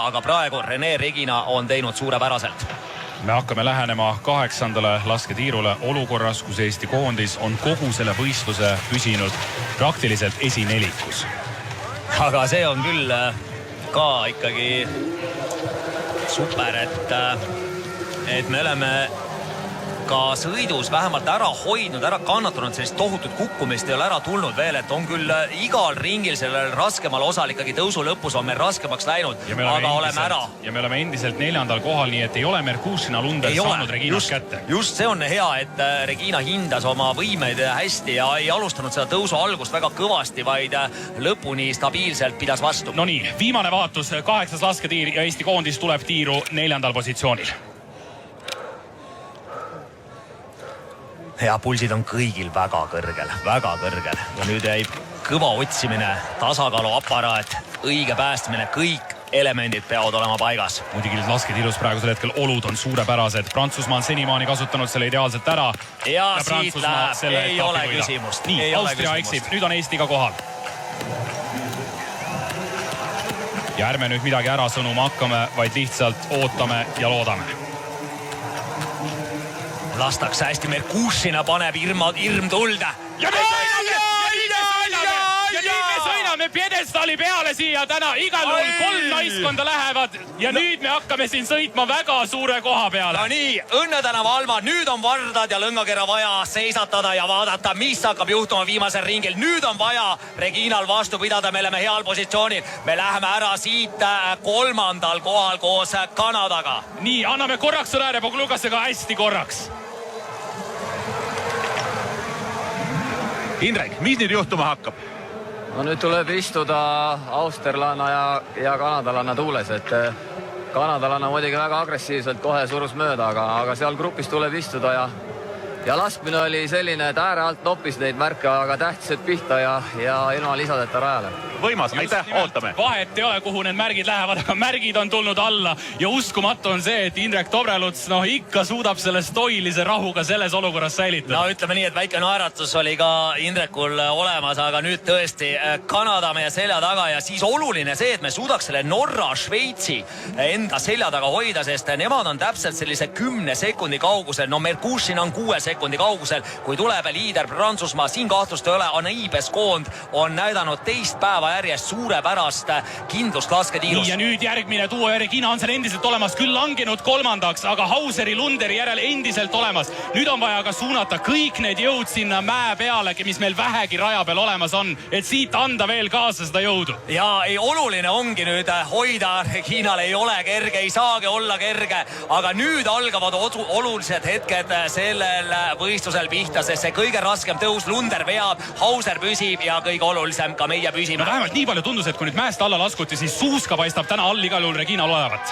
aga praegu Rene Regina on teinud suurepäraselt. Me hakkame lähenema 8. lasketiirule olukorras, kus Eesti koondis on kogu selle võistluse püsinud praktiliselt esinelikus. Aga see on küll ka ikkagi super, et me oleme ka sõidus vähemalt ära hoidnud, ära kannatanud, sellist tohutut kukkumist ei ole ära tulnud veel, et on küll igal ringil sellel raskemal osal ikkagi tõusu lõpus on meil raskemaks läinud, aga oleme ära. Ja me oleme endiselt 4. kohal, nii et ei ole Merkušina Lunder saanud Reginas kätte. Just see on hea, et Regina hindas oma võimeid hästi ja ei alustanud seda tõusu algust väga kõvasti, vaid lõpuni stabiilselt pidas vastu. No nii, viimane vaatus, 8. lasketiir ja Eesti koondis tuleb tiiru 4. positsioonil. Ja pulsid on kõigil väga kõrgel ja nüüd jäi kõva otsimine, tasakaaluaparaat, õige päästmine, kõik elemendid peavad olema paigas. Muidugi lasketiirus praegusel hetkel olud on suurepärased. Prantsusmaa on senimaani kasutanud selle ideaalselt ära. Ja siit läheb, ei ole küsimust. Nii, Austria eksib, nüüd on Eesti ka kohal. Ja ärme nüüd midagi ära sõnuma hakkame, vaid lihtsalt ootame ja loodame. Lastakse hästi, Merkušina paneb hirm tulda. Ja me sõidame pjedestaali peale siia täna. Igal juhul 3 naiskonda lähevad ja nüüd me hakkame siin sõitma väga suure koha peale. No nii, Õnnetänava Alma, nüüd on Vardad ja Lõngakera vaja seisatada ja vaadata, mis hakkab juhtuma viimasel ringil. Nüüd on vaja Reginal vastu pidada, me oleme heal positsioonil. Me läheme ära siit 3. kohal koos Kanadaga. Nii, anname korraks sõnääre Poglukasega hästi korraks. Indrek, mis nüüd juhtuma hakkab? No nüüd tuleb istuda austerlanna ja kanadalanna tuules, et kanadalanna muidugi väga agressiivselt kohe surus mööda, aga seal grupis tuleb istuda ja laskmine oli selline, et ääre alt noppis neid märke, aga tähtsed pihta ja ilma lisadeta rajale. Võimas, aitäh, ootame. Vahet ei ole, kuhu need märgid lähevad, aga märgid on tulnud alla ja uskumatu on see, et Indrek Tobreluts ikka suudab selle stoilise rahuga selles olukorras säilitada. No ütleme nii, et väike naeratus oli ka Indrekul olemas, aga nüüd tõesti Kanada meie selja taga ja siis oluline see, et me suudaks selle Norra, Šveitsi enda selja taga hoida, sest nemad on täpselt sellise 10 sekundi kaugusel. No Merkušina on 6 sekundi kaugusel, kui tuleb liider Prantsusmaa, siin kahtlust ei ole, Anaibes koond on näidanud teist päeva järjest suurepärast kindlust lasketiirust. Nii ja nüüd järgmine duo ja Regina on seal endiselt olemas, küll langenud 3. aga Hauseri Lunderi järel endiselt olemas. Nüüd on vaja ka suunata kõik need jõud sinna mäe peale, mis meil vähegi raja peal olemas on, et siit anda veel kaasa seda jõudu. Ja oluline ongi nüüd hoida, Reginal ei ole kerge, ei saagi olla kerge, aga nüüd algavad olulised hetked sellel võistlusel pihta, sest see kõige raskem tõus, Lunder veab, Hauser püsib ja kõige olulisem ka meie püsime. No vähemalt nii palju tundus, et kui nüüd mäest alla laskuti, siis suuska paistab täna all igal juhul Reginal olevat.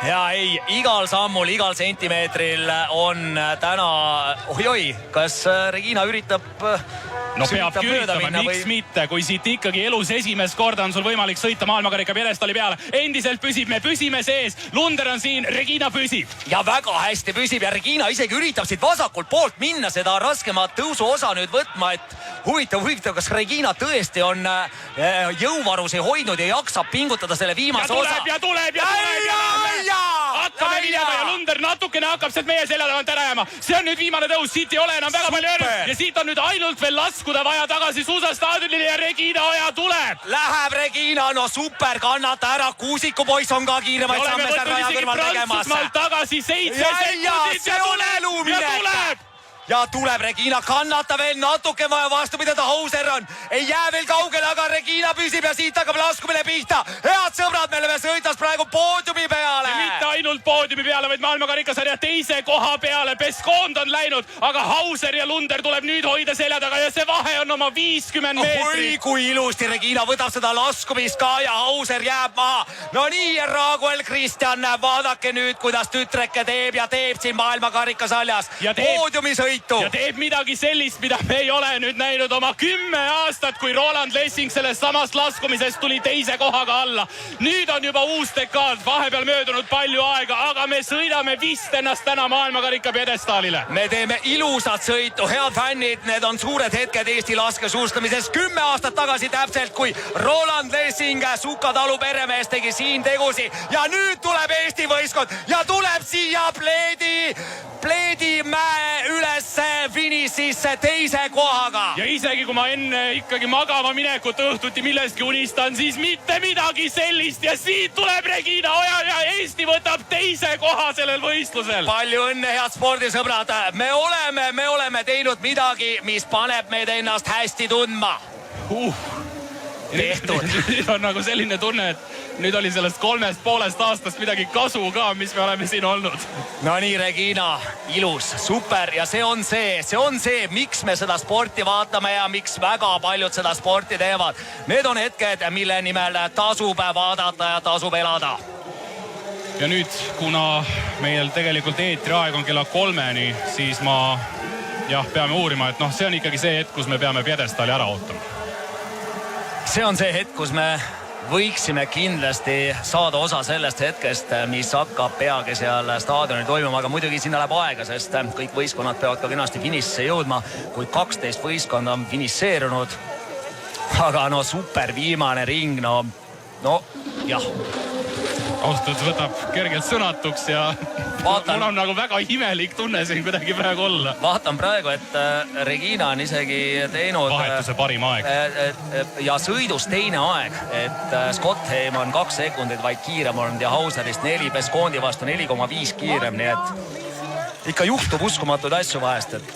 Ja ei, igal sammul, igal sentimeetril on täna, kas Regina üritab No peabki üritama, miks mitte, kui siit ikkagi elus esimest korda on sul võimalik sõita maailmakarika pjedestaali peale. Endiselt püsib, me püsime sees, Lunder on siin, Regina püsib. Ja väga hästi püsib ja Regina isegi üritab siit vasakult poolt minna seda raskemat tõusu osa nüüd võtma, et huvitav, kas Regina tõesti on jõuvarusi hoidnud ja jaksab pingutada selle viimase osa. Ja tuleb. Hakkame minema ja Lunder natukene hakkab sealt meie selja tagant ära jääma. See on nüüd viimane tõus, siit ei ole enam väga palju järg ja siit on nüüd ainult veel laskuda vaja tagasi Suusastaadionile ja Regina Oja tuleb. Läheb Regina, no super, kannata ära, Kuusiku poiss on ka kiiremaid samme seal raja kõrval tegemas. Prantsusmaalt tagasi 7 sekundit ja tuleb. Ja tuleb Regina, kannata veel natuke vaja vastu pidada, Hauser on, ei jää veel kaugele, aga Regina püsib ja siit hakkab laskumine pihta. Head sõbrad, me oleme sõitas praegu poodiumi peale. Ja mitte ainult poodiumi peale, vaid maailmakarikasarja 2. koha peale. Peskond on läinud, aga Hauser ja Lunder tuleb nüüd hoida selja taga ja see vahe on oma 50 meetrit. Oi, kui ilusti Regina võtab seda laskumist ka ja Hauser jääb maha. No nii, Raguel Kristjan, vaadake nüüd, kuidas tütreke teeb ja teeb siin maailmakarikasaljas. Poodiumi sõit. Ja teeb midagi sellist, mida me ei ole nüüd näinud oma 10 aastat, kui Roland Lessing sellest samast laskumisest tuli 2. kohaga alla. Nüüd on juba uus dekaad, vahepeal möödunud palju aega, aga me sõidame vist ennast täna maailmakarika pjedestaalile. Me teeme ilusat sõitu, head fännid, need on suured hetked Eesti laskesuustamises. 10 aastat tagasi täpselt, kui Roland Lessing, Suka-Talu peremees tegi siin tegusi ja nüüd tuleb Eesti võistkond ja tuleb siia Pleedimäe ülesse finišisse teise kohaga. Ja isegi kui ma enne ikkagi magama minekut õhtuti millestki unistan, siis mitte midagi sellist ja siit tuleb Regina Oja ja Eesti võtab teise koha sellel võistlusel. Palju õnne, head spordisõbrad. Me oleme teinud midagi, mis paneb meid ennast hästi tundma. Tehtud. Nüüd on nagu selline tunne, et nüüd oli sellest 3,5 aastast midagi kasu ka, mis me oleme siin olnud. No nii, Regina, ilus, super ja see on see, miks me seda sporti vaatame ja miks väga paljud seda sporti teevad. Need on hetked, mille nimel tasub vaadata ja tasub elada. Ja nüüd, kuna meil tegelikult eetriaeg on kella 3-ni, siis ma peame uurima, et see on ikkagi see hetk, kus me peame pjedestaali ära ootama. See on see hetk, kus me võiksime kindlasti saada osa sellest hetkest, mis hakkab peagi seal staadionil toimuma, aga muidugi sinna läheb aega, sest kõik võistkonnad peavad ka kenasti finišisse jõudma, kui 12 võistkonda on finišeerunud. Aga super viimane ring, jah. Austatud võtab kergelt sõnatuks ja mul on nagu väga imelik tunne siin kuidagi praegu olla. Vaatan praegu, et Regina on isegi teinud vahetuse parim aeg ja sõidus teine aeg, et Scottheim on 2 sekundit vaid kiirem olnud ja Hauserist 4, Pescondi vastu 4,5 kiirem, nii et ikka juhtub uskumatuid asju vahest, et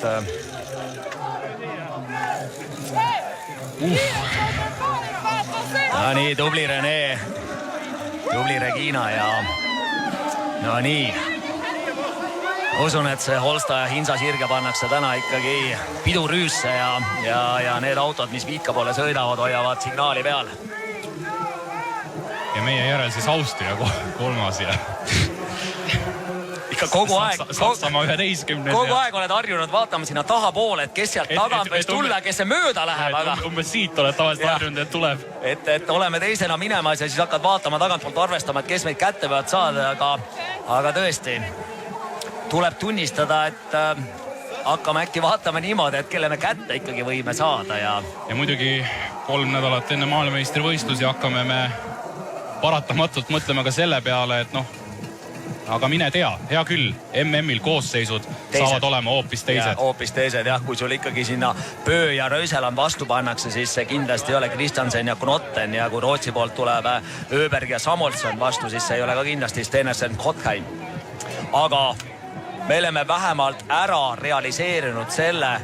no nii, tubli Rene, tubli Regina ja no nii. Usun, et see Holsta ja Hinsa sirge pannakse täna ikkagi pidurüüsse ja need autod, mis Viitka poole sõidavad, hoiavad signaali peal. Ja meie järel siis Austria 3. ja ikka kogu aeg Saksamaa 11. Kogu aeg oled harjunud vaatama sinna tahapoole, et kes sealt tagant võis tulla, kes see mööda läheb, aga umbes siit oled tavaliselt harjunud, et tuleb. Et oleme teisena minemas ja siis hakkad vaatama tagantpoolt arvestama, et kes meid kätte peavad saada, aga tõesti tuleb tunnistada, et hakkame äkki vaatama niimoodi, et kelle me kätte ikkagi võime saada ja muidugi 3 nädalat enne maailmameistrivõistlusi hakkame me paratamatult mõtlema ka selle peale, et aga mine tea, hea küll, MM-il koosseisud saavad olema hoopis teised. Hoopis teised, jah, kui sul ikkagi sinna Pöö ja Röiseland vastu pannakse, siis see kindlasti ei ole Kristiansen ja Knotten ja kui Rootsi poolt tuleb Öberg ja Samuelson vastu, siis see ei ole ka kindlasti Stenesen Kotkheim. Aga me oleme vähemalt ära realiseerinud selle,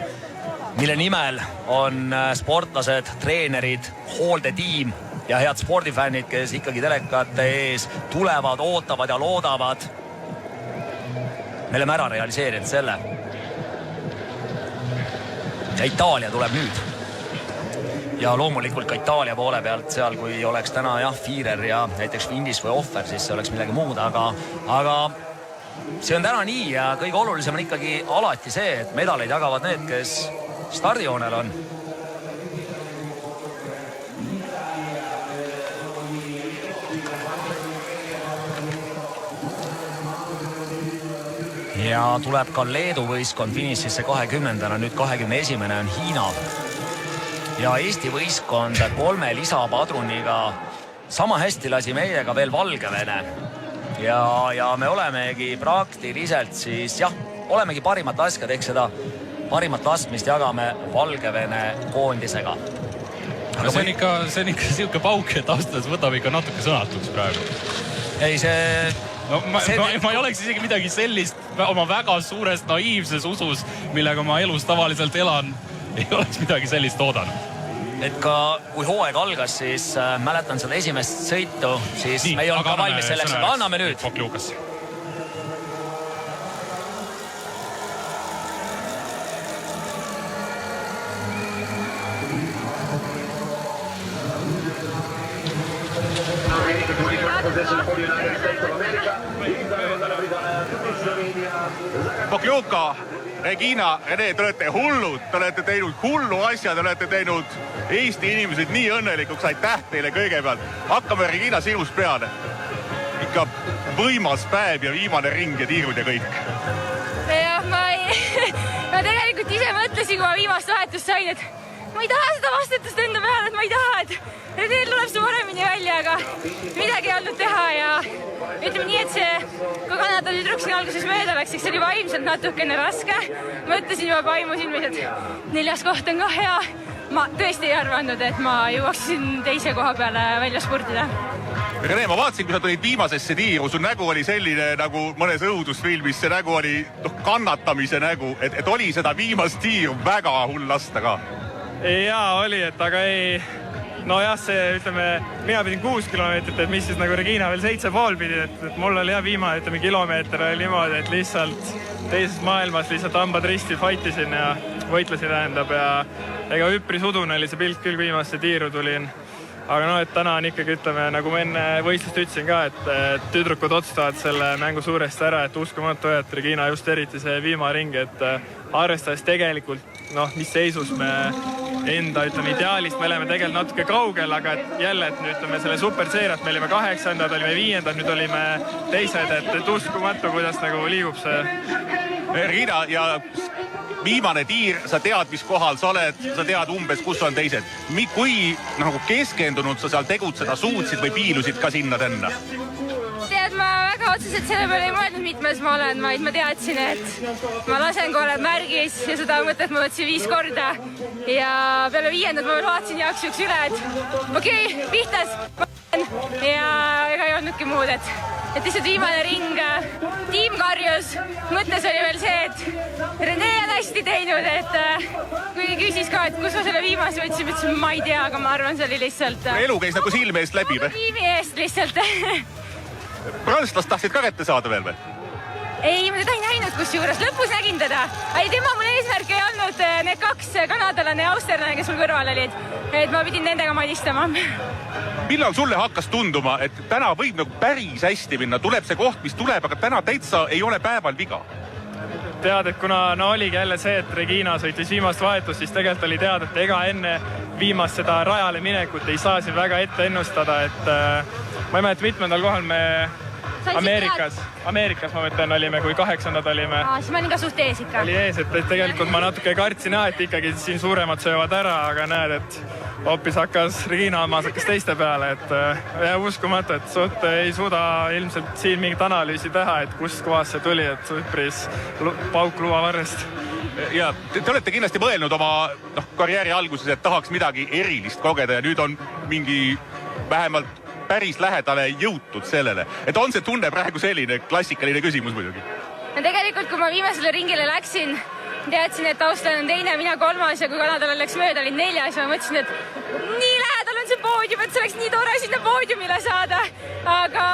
mille nimel on sportlased, treenerid, hooldetiim ja head spordifännid, kes ikkagi telekate ees tulevad, ootavad ja loodavad. Me oleme ära realiseerinud selle. Ja Itaalia tuleb nüüd. Ja loomulikult ka Itaalia poole pealt seal, kui oleks täna Fiirer ja näiteks Vindis või Offer, siis see oleks millegi muud, aga see on täna nii ja kõige olulisem on ikkagi alati see, et medaleid jagavad need, kes stardijoonel on. Ja tuleb ka Leedu võistkond finišisse 20. Nüüd 21. on Hiina. Ja Eesti võistkond 3 lisapadruniga sama hästi lasi meiega veel Valgevene. Ja me olemegi praktiliselt siis, olemegi parimat laskjad, ehk seda parimat laskmist jagame Valgevene koondisega. Aga see on ikka siuke pauk, et aastas võtab ikka natuke sõnatuks praegu. Ei, see... ma ei oleks isegi midagi sellist oma väga suures naiivses usus, millega ma elus tavaliselt elan, ei oleks midagi sellist oodanud. Et ka kui hooaeg algas, siis mäletan seda esimest sõitu, siis me ei olnud ka valmis selleks, aga anname nüüd. Fok Lukas. Pokljuka, Regina, Rene, te olete hullud, te olete teinud hullu asja, te olete teinud Eesti inimesed nii õnnelikuks, aitäh teile kõigepealt. Hakkame Regina sinust peale. ikka võimas päev ja viimane ring ja tiirud ja kõik. Ja ma tegelikult ise mõtlesin, kui ma viimast vahetust sain, et ma ei taha seda vastutust enda peale, et ma ei taha, et neil tuleb see paremini välja, aga midagi ei olnud teha ja ütleme nii, et see, kui Kanada tüdruk siin alguses mööda läks, see oli vaimselt natukene raske. Mõtlesin juba vaimusin, et 4. koht on ka hea. Ma tõesti ei arvanud, et ma jõuaksin 2. koha peale välja spurtida. Rene, ma vaatasin, kui sa tulid viimasesse tiiru, su nägu oli selline nagu mõnes õudusfilmis, see nägu oli kannatamise nägu, et oli seda viimast tiiru väga hull lasta ka. Jaa, oli, et aga ei... No jah, see, ütleme, mina pidin 6 kilomeetrit, et mis siis nagu Regina veel 7,5 pidi, et mul oli jah viimane, ütleme, kilomeeter oli niimoodi, et lihtsalt teises maailmas lihtsalt hambad risti fightisin ja võitlesin tähendab ja ega üpris udune oli see pilt küll viimasse tiiru tulin. Aga no, et täna on ikkagi, ütleme, nagu ma enne võistlust ütlesin ka, et tüdrukud otsustavad selle mängu suuresti ära, et uskumatu, et Regina just eriti see viimane ring, et arvestades tegelikult, noh, mis seisus me enda, ütleme, ideaalist me oleme tegelikult natuke kaugel, aga et jälle, et nüüd ütleme selle superseeriat, me olime 8, olime 5, nüüd olime 2, et uskumatu, kuidas nagu liigub see. Regina, ja viimane tiir, sa tead, mis kohal sa oled, sa tead umbes, kus on teised. Kui nagu keskendunud sa seal tegutseda suutsid või piilusid ka sinna tänna? Tead, ma väga otseselt selle peale ei mõelnud, mitmes ma olen, vaid ma teadsin, et ma lasen, kui oled märgis ja seda mõtet ma võtsin 5 korda. Ja peale 5. ma veel vaatasin jaoks üks üle, et okei, pihtas ja ega ei olnudki muud, et lihtsalt viimane ring, tiim karjus. Mõttes oli veel see, et Rene on hästi teinud, et kui küsis ka, et kus ma selle viimase võtsin, ma ei tea, aga ma arvan, see oli lihtsalt... Elu käis nagu silme eest läbi või? Tiimi eest lihtsalt. Prantslast tahtsid ka kätte saada veel või? Ei, ma teda ei näinud, kus juures lõpus nägin teda. Tema mul eesmärk ei olnud need 2 kanadalane ja austerlane, kes mul kõrval olid. Et ma pidin nendega madistama. Millal sulle hakkas tunduma, et täna võib nagu päris hästi minna, tuleb see koht, mis tuleb, aga täna täitsa ei ole päeval viga? Tead, et kuna oligi jälle see, et Regina sõitis viimast vahetust, siis tegelikult oli teada, et ega enne viimast seda rajale minekut ei saa siin väga ette ennustada, et ma ei mäleta, mitmendal kohal me Ameerikas ma mõtlen olime, kui 8. olime. Siis ma olin ka suht ees ikka. Oli ees, et tegelikult ma natuke kartsin, et ikkagi siin suuremad söövad ära, aga näed, et hoopis hakkas Regina omas hakkas teiste peale, et uskumatu, et suht ei suuda ilmselt siin mingit analüüsi teha, et kust kohast see tuli, et üpris pauk luuavarrest. Ja te olete kindlasti mõelnud oma karjääri alguses, et tahaks midagi erilist kogeda ja nüüd on mingi vähemalt päris lähedale jõutud sellele. Et on see tunne praegu selline klassikaline küsimus muidugi? Ja tegelikult, kui ma viimasele ringile läksin, teadsin, et Australian on 2, mina 3 ja kui Kanadal läks mööda, olin 4, siis ma mõtlesin, et nii lähedal on see poodium, et see oleks nii tore sinna poodiumile saada. Aga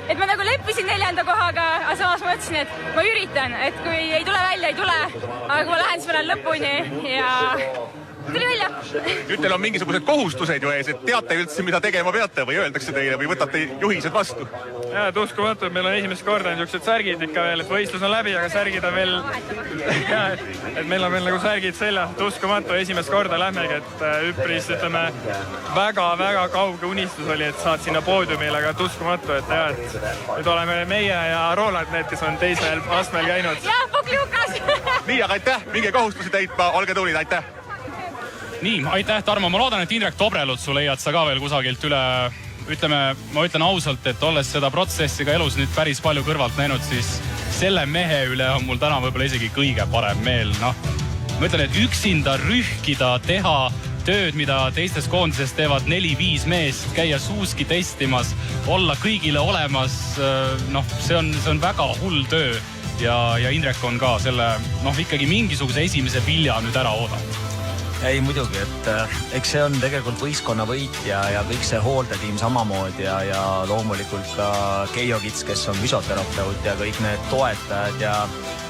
et ma nagu leppisin 4. kohaga, aga samas ma mõtlesin, et ma üritan, et kui ei tule välja, ei tule. Aga kui ma lähen, siis ma lähen lõpuni ja... tuli välja. Nüüd teil on mingisugused kohustused ju ees, et teate üldse, mida tegema peate või öeldakse teile või võtate juhised vastu? Ja, et uskumatu, et meil on esimest korda niisugused särgid ikka veel, et võistlus on läbi, aga särgid on veel... Ja, et meil on veel nagu särgid seljas, et uskumatu, esimest korda lähmegi, et üpris, ütleme, väga-väga kauge unistus oli, et saad sinna poodiumile, aga uskumatu, et jah, et nüüd oleme meie ja Roland need, kes on teisel astmel käinud. Ja, Poklukas! Nii, aga aitäh, minge kohustusi täitma, olge tulid, aitäh! Nii, aitäh, Tarmo. Ma loodan, et Indrek Tobrelut su leiad sa ka veel kusagilt üle. Ütleme, ma ütlen ausalt, et olles seda protsessi ka elus nüüd päris palju kõrvalt näinud, siis selle mehe üle on mul täna võib-olla isegi kõige parem meel. Ma ütlen, et üksinda rühkida, teha tööd, mida teistes koondises teevad 4-5 meest, käia suuski testimas, olla kõigile olemas. See on väga hull töö ja Indrek on ka selle ikkagi mingisuguse esimese vilja nüüd ära oodanud. Ei muidugi, et eks see on tegelikult võistkonna võit ja kõik see hooldetiim samamoodi ja loomulikult ka Keijo Kits, kes on füsioterapeut ja kõik need toetajad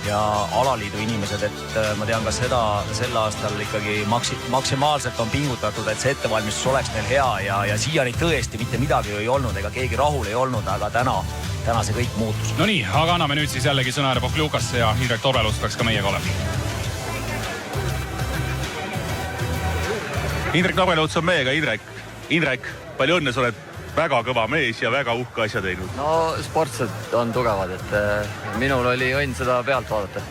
ja alaliidu inimesed, et ma tean ka seda, sel aastal ikkagi maksimaalselt on pingutatud, et see ettevalmistus oleks neil hea ja siiani tõesti mitte midagi ei olnud ega keegi rahul ei olnud, aga täna see kõik muutus. No nii, aga anname nüüd siis jällegi sõna Poklukasse ja Indrek Tobrelust peaks ka meiega olema. Indrek Tobrelus on meiega, Indrek, palju õnne, sa oled väga kõva mees ja väga uhke asja teinud. No sportsed on tugevad, et minul oli õnn seda pealt vaadata.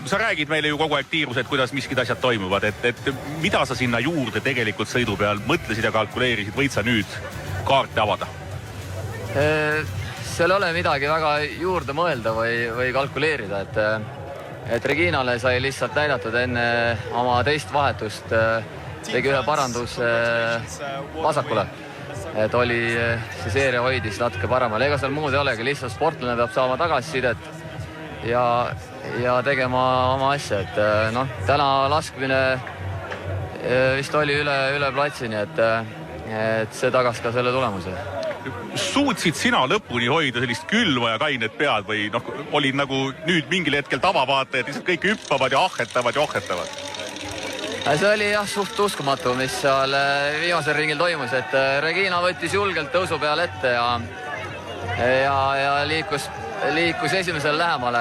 Sa räägid meile ju kogu aeg tiirus, et kuidas miskid asjad toimuvad, et mida sa sinna juurde tegelikult sõidu peal mõtlesid ja kalkuleerisid, võid sa nüüd kaarte avada? Seal ei ole midagi väga juurde mõelda või kalkuleerida, et Reginale sai lihtsalt näidatud enne oma teist vahetust, tegi ühe paranduse vasakule, et oli see seeria hoidis natuke paremal. Ega seal muud ei olegi, lihtsalt sportlane peab saama tagasisidet ja tegema oma asja, et noh, täna laskmine vist oli üle platsini, et see tagas ka selle tulemuse. Suutsid sina lõpuni hoida sellist külva ja kainet pead või noh, olid nagu nüüd mingil hetkel tavavaatajad, lihtsalt kõik hüppavad ja ahhetavad ja ohhetavad? See oli jah suht uskumatu, mis seal viimasel ringil toimus, et Regina võttis julgelt tõusu peal ette ja liikus esimesel lähemale,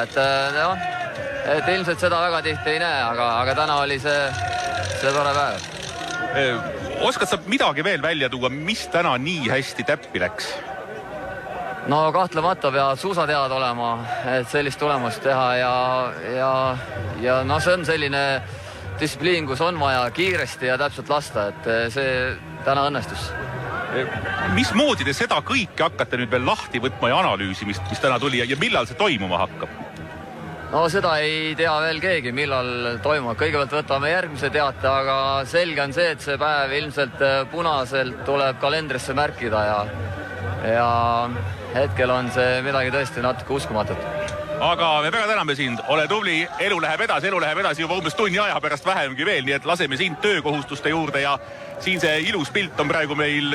et ilmselt seda väga tihti ei näe, aga täna oli see tore päev. Oskad sa midagi veel välja tuua, mis täna nii hästi täppi läks? No kahtlemata peavad suusatead olema, et sellist tulemust teha ja no see on selline distsipliin, kus on vaja kiiresti ja täpselt lasta, et see täna õnnestus. Mismoodi te seda kõike hakkate nüüd veel lahti võtma ja analüüsimist, mis täna tuli ja millal see toimuma hakkab? No seda ei tea veel keegi, millal toimub. Kõigepealt võtame järgmise teate, aga selge on see, et see päev ilmselt punaselt tuleb kalendrisse märkida ja hetkel on see midagi tõesti natuke uskumatut. Aga me väga täname sind, ole tubli, elu läheb edasi juba umbes tunni aja pärast vähemgi veel, nii et laseme sind töökohustuste juurde ja siin see ilus pilt on praegu meil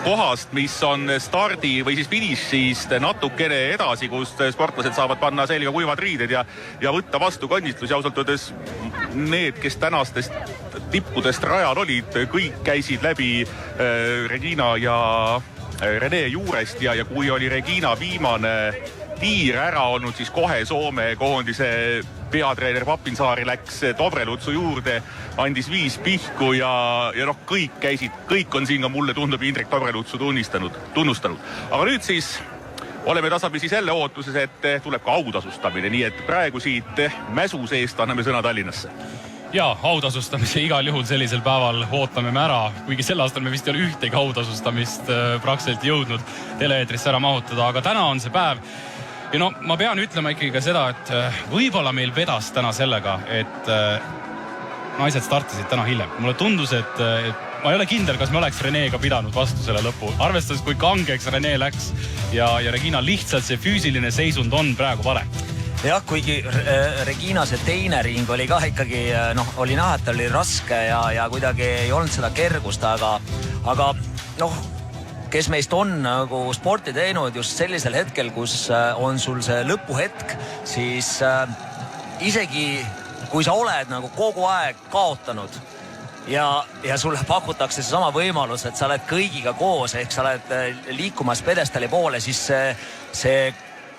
kohast, mis on stardi või siis finišist natukene edasi, kus sportlased saavad panna selga kuivad riided ja võtta vastu kondistlusi. Ausalt öeldes need, kes tänastest tippudest rajal olid, kõik käisid läbi Regina ja Rene juurest ja kui oli Regina viimane tiir ära olnud, siis kohe Soome koondise peatreener Papinsaari läks Dobrelutsu juurde, andis 5 pihku ja noh, kõik on siin ka mulle tundub Indrek Dobrelutsu tunnustanud. Aga nüüd siis oleme tasapisi selle ootuses, et tuleb ka autasustamine, nii et praegu siit mäsu seest anname sõna Tallinnasse. Ja, autasustamise igal juhul sellisel päeval ootame me ära, kuigi sel aastal me vist ei ole ühtegi autasustamist praktiliselt jõudnud teleeetrisse ära mahutada, aga täna on see päev. Ja no, ma pean ütlema ikkagi ka seda, et võib-olla meil vedas täna sellega, et naised startisid täna hiljem. Mulle tundus, et ma ei ole kindel, kas me oleks Renega pidanud vastu selle lõpu. Arvestades, kui kangeks Rene läks ja Regina lihtsalt see füüsiline seisund on praegu vale. Jah, kuigi Regina see teine ring oli ka ikkagi, oli näha, et oli raske ja kuidagi ei olnud seda kergust, aga kes meist on nagu sporti teinud just sellisel hetkel, kus on sul see lõpuhetk, siis isegi kui sa oled nagu kogu aeg kaotanud ja sulle pakutakse see sama võimalus, et sa oled kõigiga koos, ehk sa oled liikumas pedestali poole, siis see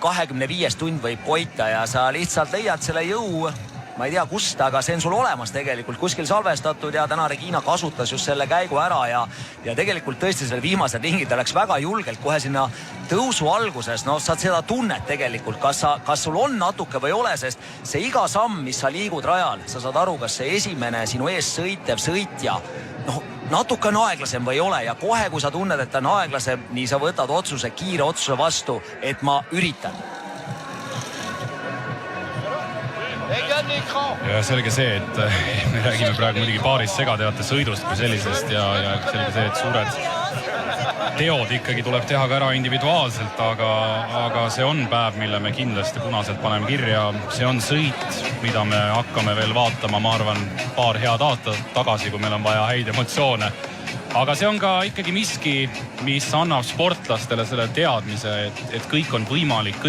25 tund võib koita ja sa lihtsalt leiad selle jõu, ma ei tea kust, aga see on sul olemas tegelikult kuskil salvestatud ja täna Regina kasutas just selle käigu ära ja tegelikult tõesti selle viimase ringi ta läks väga julgelt kohe sinna tõusu alguses, saad seda tunnet tegelikult, kas sul on natuke või ei ole, sest see iga samm, mis sa liigud rajal, sa saad aru, kas see esimene sinu ees sõitev sõitja natuke on aeglasem või ei ole ja kohe, kui sa tunned, et ta on aeglasem, nii sa võtad kiire otsuse vastu, et ma üritan. Ja selge see, et me räägime praegu muidugi paaris segateate sõidust kui sellisest ja selge see, et suured teod ikkagi tuleb teha ka ära individuaalselt, aga see on päev, mille me kindlasti punaselt paneme kirja. See on sõit, mida me hakkame veel vaatama, ma arvan, paar head aastat tagasi, kui meil on vaja häid emotsioone. Aga see on ka ikkagi miski, mis annab sportlastele selle teadmise, et kõik on võimalik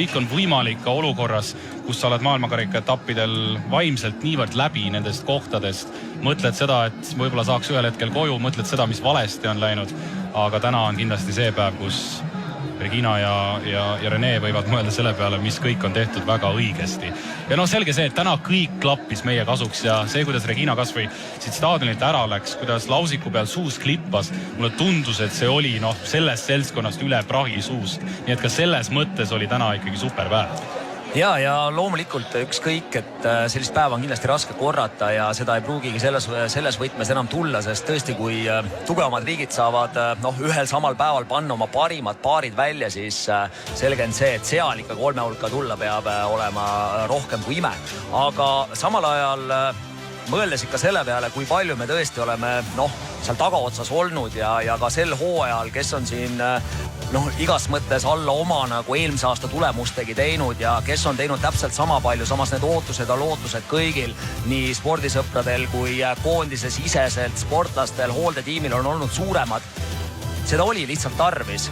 ka olukorras, kus sa oled maailmakarika etappidel vaimselt niivõrd läbi nendest kohtadest. Mõtled seda, et võib-olla saaks ühel hetkel koju, mõtled seda, mis valesti on läinud. Aga täna on kindlasti see päev, kus Regina ja Rene võivad mõelda selle peale, mis kõik on tehtud väga õigesti. Ja selge see, et täna kõik klappis meie kasuks ja see, kuidas Regina kas või siit staadionilt ära läks, kuidas lausiku peal suus klippas, mulle tundus, et see oli sellest seltskonnast üle prahi suust. Nii et ka selles mõttes oli täna ikkagi superpäev. Ja loomulikult ükskõik, et sellist päeva on kindlasti raske korrata ja seda ei pruugigi selles võtmes enam tulla, sest tõesti, kui tugevamad riigid saavad ühel samal päeval panna oma parimad paarid välja, siis selge on see, et seal ikka 3 hulka tulla peab olema rohkem kui ime. Aga samal ajal mõeldes ikka selle peale, kui palju me tõesti oleme seal tagaotsas olnud ja ka sel hooajal, kes on siin igas mõttes alla oma nagu eelmise aasta tulemustegi teinud ja kes on teinud täpselt sama palju, samas need ootused ja lootused kõigil, nii spordisõpradel kui koondise siseselt sportlastel, hooldetiimil on olnud suuremad. Seda oli lihtsalt tarvis,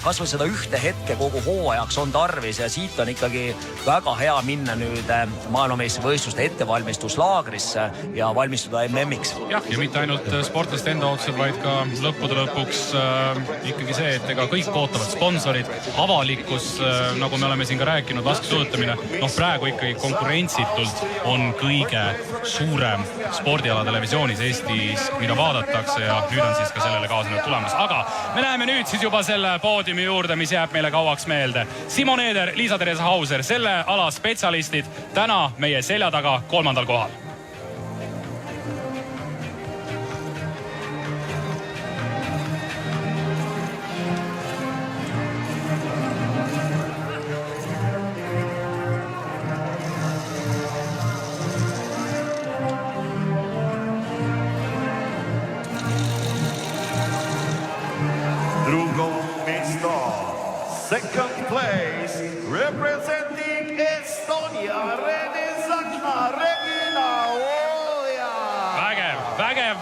kas või seda ühte hetke kogu hooajaks on tarvis ja siit on ikkagi väga hea minna nüüd maailmameistrivõistluste ettevalmistuslaagrisse ja valmistuda MM-iks. Ja mitte ainult sportliste enda otsused, vaid ka lõppude lõpuks ikkagi see, et ega kõik ootavad sponsorid, avalikkus, nagu me oleme siin ka rääkinud, laskesuusatamine, praegu ikkagi konkurentsitult on kõige suurem spordiala televisioonis Eestis, mida vaadatakse ja nüüd on siis ka sellele kaasanud tulemas. Aga me läheme nüüd siis juba selle poodiumi juurde, mis jääb meile kauaks meelde. Simon Eder, Liisa-Theresa Hauser, selle ala spetsialistid täna meie selja taga 3. kohal. Second place, representing Estonia, Rene Sakna, Regina Ooja.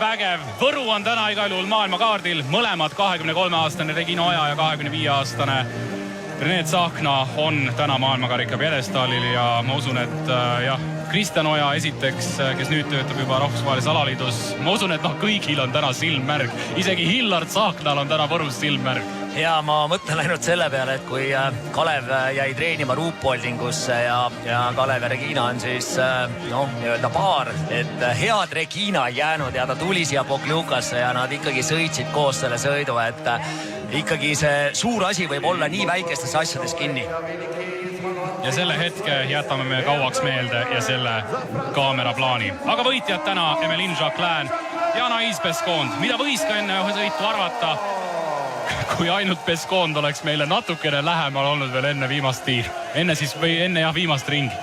Vägev. Võru on täna igal juhul maailmakaardil. Mõlemad 23-aastane Regina Ooja ja 25-aastane Rene Sakna on täna maailmakarika pjedestaalil ja ma usun, et Kristjan Oja esiteks, kes nüüd töötab juba rahvusvahelises alaliidus. Ma usun, et kõigil on täna silmmärg. Isegi Hillard Saknal on täna Võrus silmmärg. Ja ma mõtlen ainult selle peale, et kui Kalev jäi treenima Ruupoldingusse ja Kalev ja Regina on siis nii-öelda paar, et head Regina ei jäänud ja ta tuli siia Pokljukasse ja nad ikkagi sõitsid koos selle sõidu, et ikkagi see suur asi võib olla nii väikestes asjades kinni. Ja selle hetke jätame me kauaks meelde ja selle kaameraplaani. Aga võitjad täna Emelin Jacquelin ja Anais Peskond, mida võis ka enne sõitu arvata, kui ainult Peskond oleks meile natukene lähemal olnud veel enne viimast tiir. Enne viimast ringi.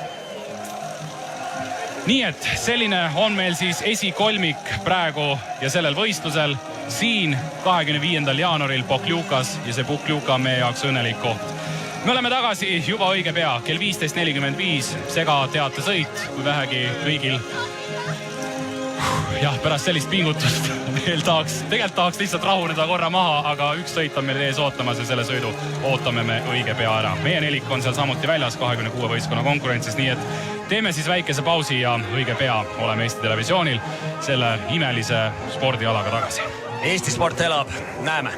Nii et selline on meil siis esikolmik praegu ja sellel võistlusel siin 25. jaanuaril Pokljukas ja see Pokljuka on meie jaoks õnnelik koht. Me oleme tagasi juba õige pea, kell 15.45, sega teatesõit, kui vähegi kõigil. Jah, pärast sellist pingutust veel tegelikult tahaks lihtsalt rahuneda korra maha, aga üks sõit on meil ees ootamas ja selle sõidu ootame me õige pea ära. Meie nelik on seal samuti väljas 26 võistkonna konkurentsis, nii et teeme siis väikese pausi ja õige pea oleme Eesti Televisioonil selle imelise spordialaga tagasi. Eesti sport elab, näeme!